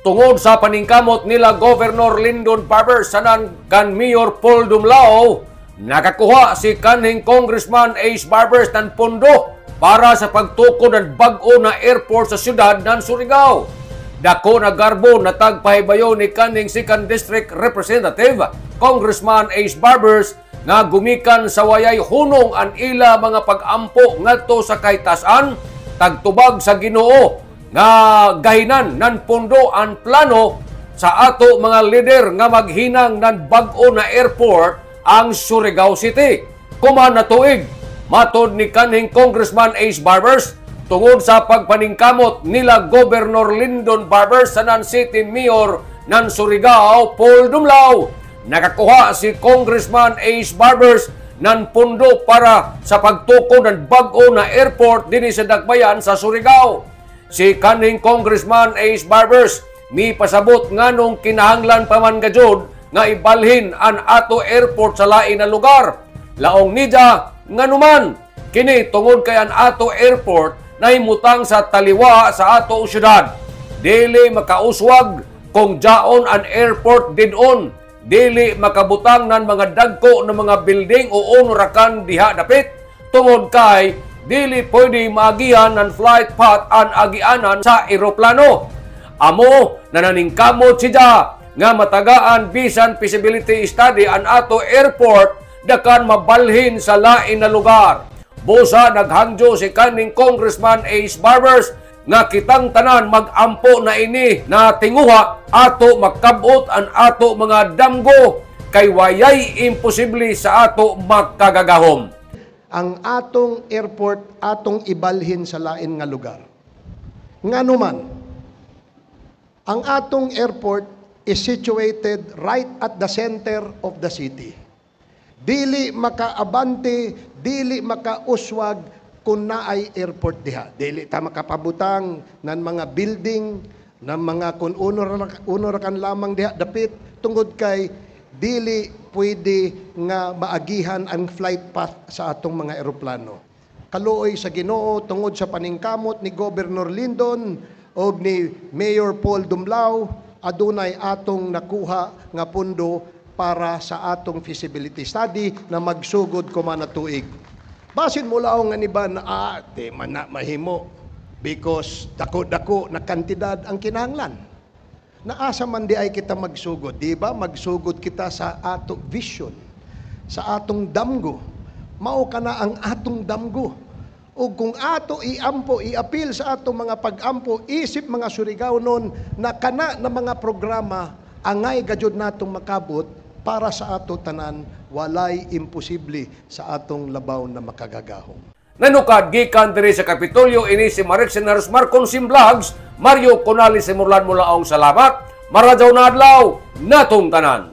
tungod sa paningkamot nila Governor Lyndon Barbers sanan kan Mayor Paul Dumlao, nakakuha si kanhing Congressman Ace Barbers ng pondo para sa pagtukod ng bag-o na airport sa siyudad ng Surigao. Dako na garbo na tagpahibayo ni kanhing 2nd District Representative Congressman Ace Barbers nga gumikan sa wayay hunong an ila mga pag-ampo ngadto sa kahitasan, tagtubag sa Ginoo nga gahinan nan pondo ang plano sa ato mga leader nga maghinang nan bag-o na airport ang Surigao City. Kuman na tuig, matod ni kanhing Congressman Ace Barbers, tungod sa pagpaningkamot nila Governor Lyndon Barbers sanan City Mayor ng Surigao Paul Dumlao, nakakuha si Congressman Ace Barbers ng pondo para sa pagtukod ng bag-o na airport dinhi sa Dakbayan sa Surigao. Si kanhing Congressman Ace Barbers mipasabot nganong kinahanglan pa man gajud nga ibalhin ang ato airport sa lain na lugar. Laong nidya nganuman kini tungod kay ang ato airport nahimutang sa taliwa sa ato syudad. Dili makauswag kung jaon ang airport didon. Dili makabutang nan mga dagko ng mga building o unorakan diha dapit. Tungod kay dili pwede maagihan ng flight path ang agianan sa eroplano. Amo nananingkamot siya nga matagaan bisan feasibility study ang ato airport dakan mabalhin sa lain na lugar. Busa naghangyo si kaning Congressman Ace Barbers nga kitang tanan mag-ampo na ini na tinguha ato makabot ang ato mga damgo kay wayay imposible sa ato makagagahom. Ang atong airport atong ibalhin sa lain nga lugar. Nganuman, ang atong airport is situated right at the center of the city. Dili makaabante, dili makauswag kung naay airport diha. Dili ta makapabutang ng mga building, ng mga kung unor kan lamang diha dapit tungod kay dili pwede nga maagihan ang flight path sa atong mga eroplano. Kaluoy sa Ginoo tungod sa paningkamot ni Governor Lyndon o ni Mayor Paul Dumlao, adunay atong nakuha nga pundo para sa atong feasibility study na magsugod ko man na tuig. Basin mo lang nga niba na di man na mahimo because dako-dako na kantidad ang kinahanglan. Naasa man di ay kita magsugod, di ba? Magsugod kita sa atong vision, sa atong damgo. Mao ka na ang atong damgo. O kung ato iampo, iapil sa atong mga pag-ampo, isip mga Surigao nun na kana na mga programa angay gajud natong makabot para sa ato tanan, walay imposible sa atong labaw na makagagahom. Nanukad gikan diri sa Kapitolyo ini si Marek Senaros Marconsim Vlogs, Mario Conali Simurlan mula ang salamat. Maradyaw na adlaw natong tanan.